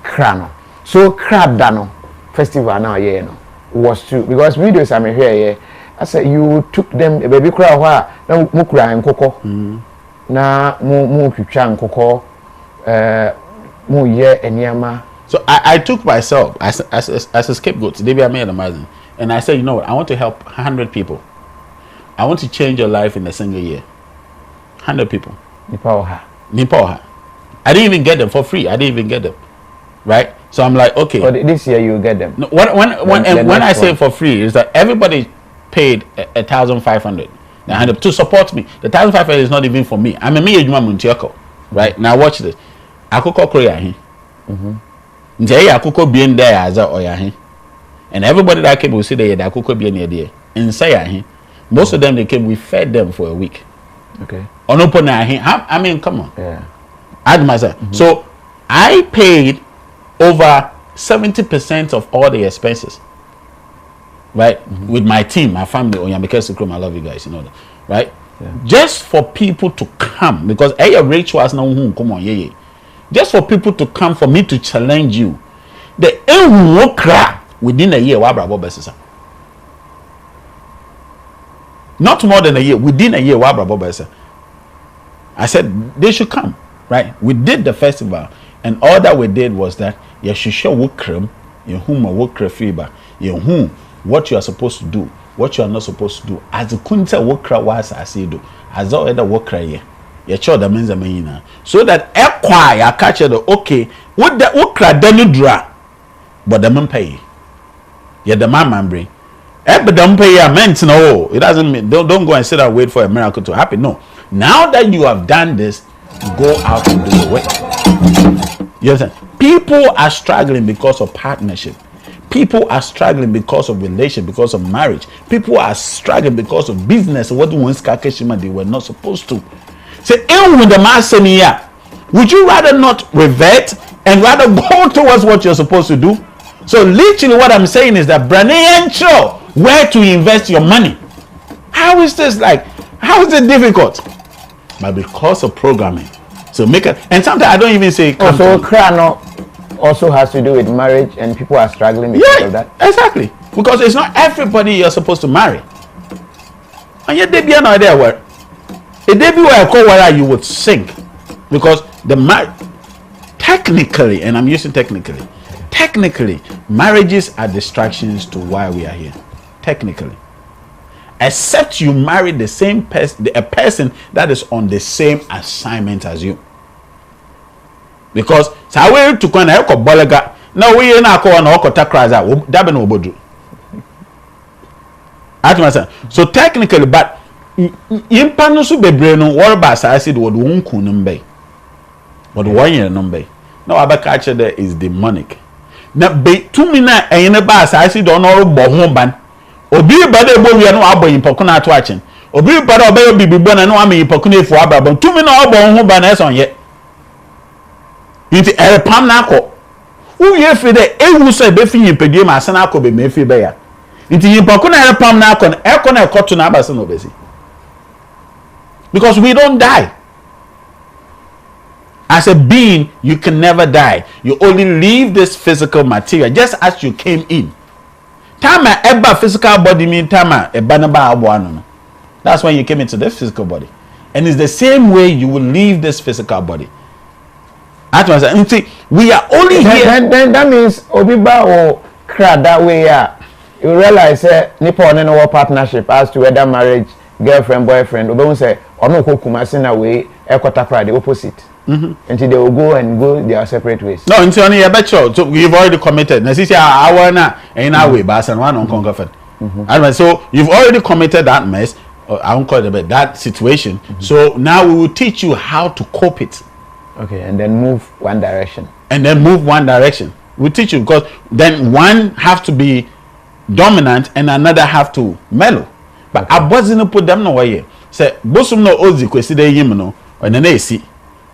Krano. So Kradano festival now, yeah, no, was true because videos I'm here, I said you took them a baby crowd now mukra and coco na mu kucha coco mu ye and yama. So I took myself as a scapegoat. Today I made a margin, and I said, you know what? I want to help 100 people. I want to change your life in a single year. 100 people. Nipoha. I didn't even get them for free. I didn't even get them, right? So I'm like, okay. But this year you get them. No, when I say for free is that everybody paid 1,500 to support me. The 1,500 is not even for me. I'm a me Muntioko, right? Now watch this. Akoko Korea here. Njay Akoko being there as a oya, and everybody that came will see the Akoko being there. Inside most of them they came. We fed them for a week. Okay. I mean, come on. Yeah. Add myself. So I paid over 70% of all the expenses. Right? With my team, my family, I love you guys, you know that. Right? Yeah. Just for people to come, because rituals now come on, yeah. Just for people to come for me to challenge you. The within a year, not more than a year, within a year, I said they should come, right? We did the festival, and all that we did was that you should show wukram, you whom a wukra fever, you whom what you are supposed to do, what you are not supposed to do. As the kunta wukra was as you do, as all other wukra ye, you show the men's amina, so that acquire catch the okay, what the wukra then dra, but the man pay, yeah, the man bring. But don't pay your meant no. It doesn't mean don't go and sit and wait for a miracle to happen. No. Now that you have done this, go out and do the work. You understand? People are struggling because of partnership. People are struggling because of relation, because of marriage. People are struggling because of business. What once they were not supposed to. Say, with the mass would you rather not revert and rather go towards what you're supposed to do? So literally what I'm saying is that Brandy where to invest your money. How is this like? How is it difficult? But because of programming. So make it, and sometimes I don't even say. Also, Krano also has to do with marriage, and people are struggling because of that. Exactly. Because it's not everybody you're supposed to marry. And yet they be an idea where if they be where I call where you would sink, because technically, and I'm using technically, marriages are distractions to why we are here. Technically, except you marry the same person, a person that is on the same assignment as you. Because sawe to kwana eko bolega na we na akọ na okota kraza that be no obodu. So technically, but impa no so bebre no wor ba sa acid wod wonku no mbey. But 1 year no mbey. Now abaka che there is demonic. Na be tumi na eyene ba sa acid on or bo ho ban. Obi ba de bo wi no abo impoko na ato achen. Obi ba de obayo bibibo na no am impoko na efu ababon. Tumi na obo ho ban na eson ye. Inti pam na akọ. Wo ye fi de ewu so be fi yimpedie ma asana akọ be me fi be ya. Inti yimpoko na pam na akọ na ekoto na abase no besi. Because we don't die. As a being, you can never die. You only leave this physical material just as you came in. Tama eba physical body mean tama eba na ba aboano. That's when you came into this physical body. And it's the same way you will leave this physical body. We are only here. Then that means Obiba or crowd that way. You realize Nipo and no partnership as to whether marriage, girlfriend, boyfriend. Obi say no kumasi na way. Ekota crowd the opposite. Until they will go their separate ways. No, until only a better. So we've already committed. Now, see, I wanna in our way, but and one on conquer. So you've already committed that mess. I won't call it that situation. So now we will teach you how to cope it. Okay, and then move one direction. We teach you because then one have to be dominant and another have to mellow. But I wasn't put them nowhere. Say, Bosum no ozi kwesi de yim no, or see.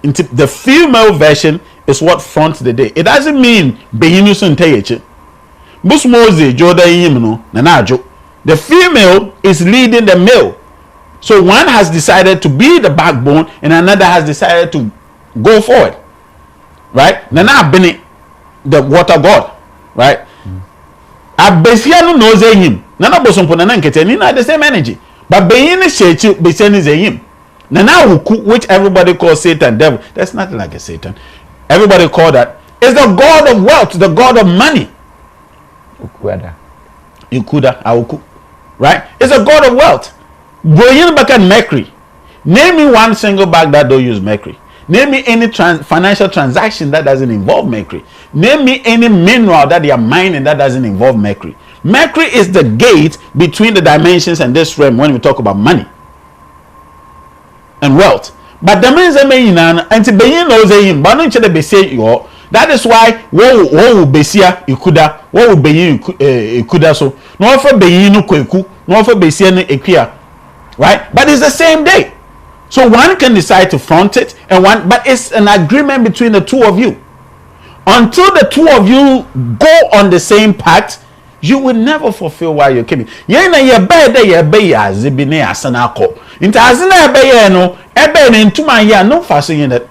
The female version is what fronts the day. It doesn't mean behinu so nteyeche. Bosum ozi joda yim no, na jo. The female is leading the male. So one has decided to be the backbone and another has decided to go forward. Right? Nana bene. the water god, right? Abesiano knows him. Nana bosompona na nkete ni na the same energy. But beyin shechi besian is him. Nana which everybody calls Satan, devil. That's nothing like a Satan. Everybody call that. It's the god of wealth, the god of money. Ukuda, Auku. Right? It's a god of wealth. Boyin back at mercury. Name me one single bag that don't use mercury. Name me any financial transaction that doesn't involve mercury. Name me any mineral that they are mining that doesn't involve mercury. Mercury is the gate between the dimensions and this realm when we talk about money and wealth. But the means and to be knows him, but not to be say you. That is why what will be here ikuda, what will be ikuda so no for be no kweku, no for be equia, right? But it's the same day. So one can decide to front it and one, but it's an agreement between the two of you. Until the two of you go on the same path, you will never fulfill why you came in. Yena ye bede ye be ya zibine asana ko. Inta asana be ye no, ebe ne ntuma ya no faso yin that.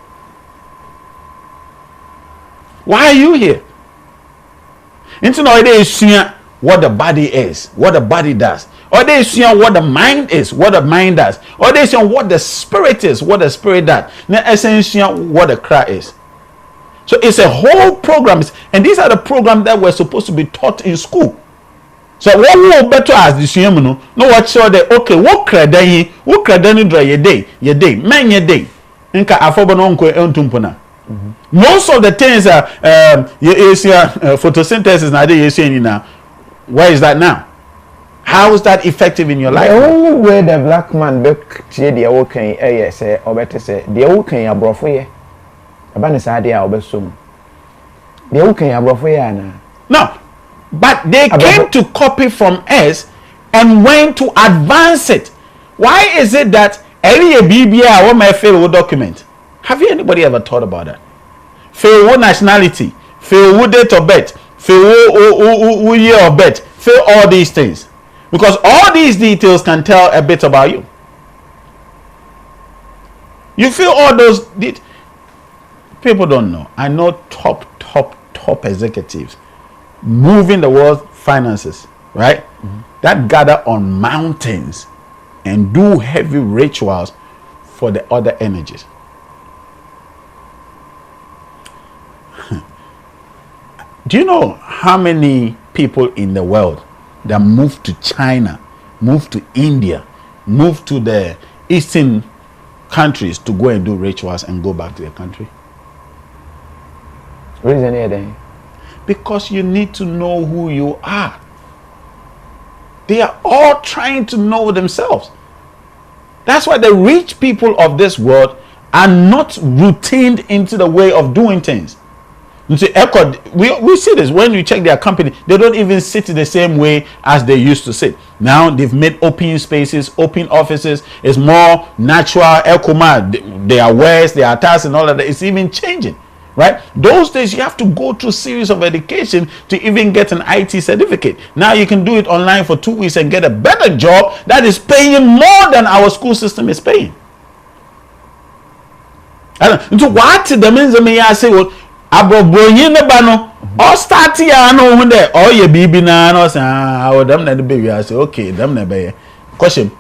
Why are you here? Into no idea is what the body is, what the body does. Or they see what the mind is, what the mind does. Or they see what the spirit is, what the spirit does. Now, essentially, what the cry is. So it's a whole program, and these are the programs that were supposed to be taught in school. So what we better as this no what sure that okay, what credit dry your day, man your day. Inka afobo no nko entumpona. Most of the things are photosynthesis na dey you now. Where is that now? How is that effective in your life? The only way the black man be tie the wokan say or better say the wokan abrofo ye. Aba ne sa dey a obesom. The wokan abrofo ye ana. No. But they came to copy from us and went to advance it. Why is it that every BBI or my fail document? Have you anybody ever thought about that? Fail nationality, fail date of birth, fail year of birth, fail all these things. Because all these details can tell a bit about you. You feel all those people don't know. I know top executives moving the world finances, right? That gather on mountains and do heavy rituals for the other energies. Do you know how many people in the world that moved to China, moved to India, moved to the eastern countries to go and do rituals and go back to their country? Reason here? Because you need to know who you are. They are all trying to know themselves. That's why the rich people of this world are not routined into the way of doing things. We see this when you check their company, they don't even sit the same way as they used to sit. Now they've made open spaces, open offices. It's more natural, their wares, their attires and all of that. It's even changing, right? Those days you have to go through a series of education to even get an IT certificate. Now you can do it online for 2 weeks and get a better job that is paying more than our school system is paying. So what the means I say, well, abobonyi ne ba no all start ya no hu de all ye bibi na no say ah dem na the baby I say okay dem na be question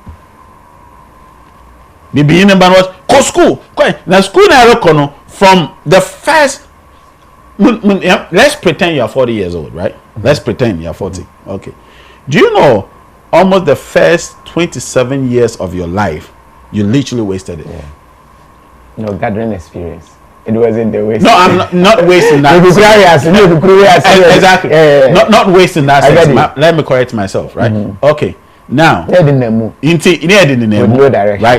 bibi ne ba no ko school na school na rekono from the first let's pretend you are 40 years old, right? Let's pretend you are 40. Okay. Do you know almost the first 27 years of your life you literally wasted it? Yeah. No gathering experience. It wasn't the waste. No, I'm not wasting that. Exactly. Not wasting that sense. Let me correct myself, right? Okay. Now, right?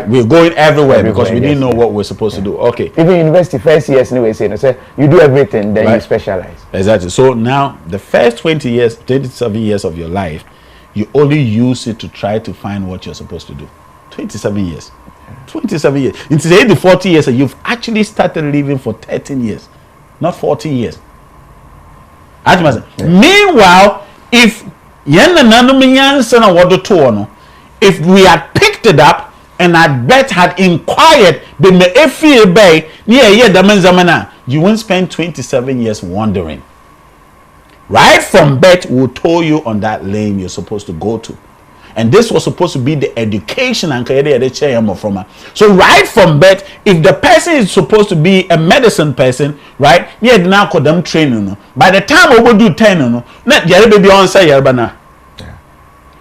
We're going everywhere because we didn't know what we're supposed to do. Okay. Even university first years, anyway, say you do everything, then you specialize. Exactly. So now, the first 27 years of your life, you only use it to try to find what you're supposed to do. 27 years. 27 years. In today, the 40 years, you've actually started living for 13 years, not 14 years. Meanwhile, if we had picked it up and I bet had inquired, you won't spend 27 years wondering. Right from birth, we'll told you on that lane you're supposed to go to. And this was supposed to be the education and from. So right from birth, if the person is supposed to be a medicine person, right? Yeah, now call them training. By the time we will do 10, not baby on say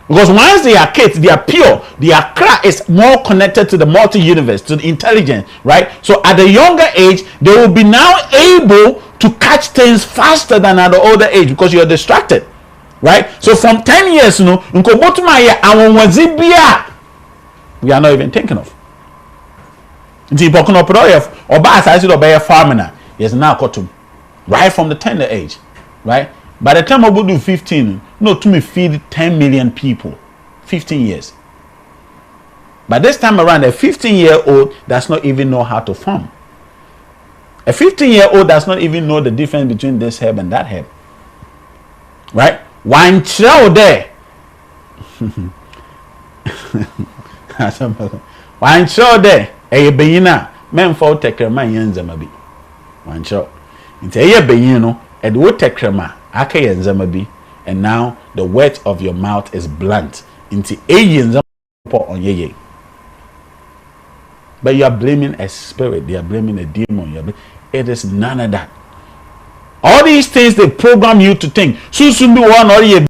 because once they are kids, they are pure. Their crack is more connected to the multi-universe, to the intelligence, right? So at the younger age, they will be now able to catch things faster than at the older age because you are distracted, right? So from 10 years, we are not even thinking of. Yes, now right from the tender age, right? By the time I will do 15, no, to me feed 10 million people, 15 years. By this time around, a 15-year-old does not even know how to farm. A 15-year-old does not even know the difference between this herb and that herb. Right? One child there. One child there. A beina. Men for take a man yanzamabi. One child. It's a beino. And what take crema. And now the word of your mouth is blunt into aliens on ye. But you are blaming a spirit, they are blaming a demon. It is none of that. All these things they program you to think. Soon be one or ye.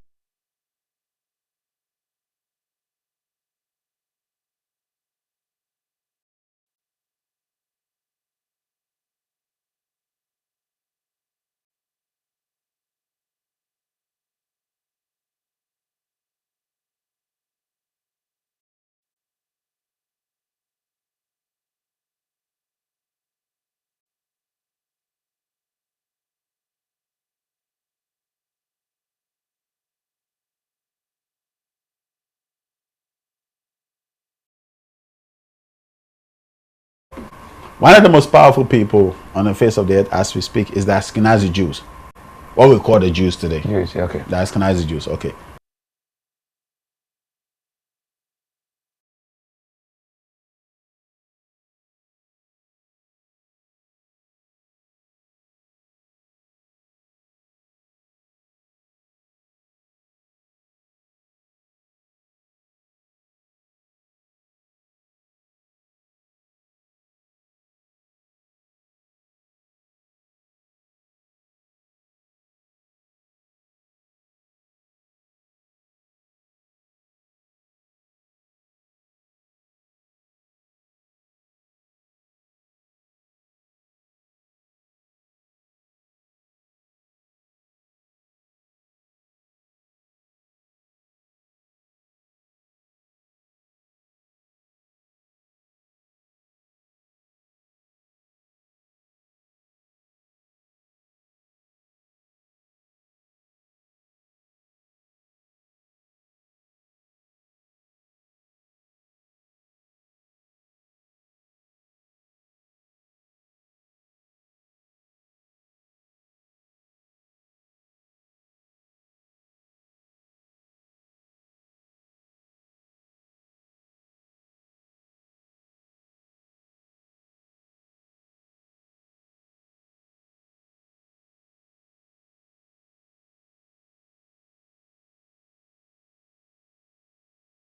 One of the most powerful people on the face of the earth as we speak is the Ashkenazi Jews. What we call the Jews today. Jews, okay. The Ashkenazi Jews, okay.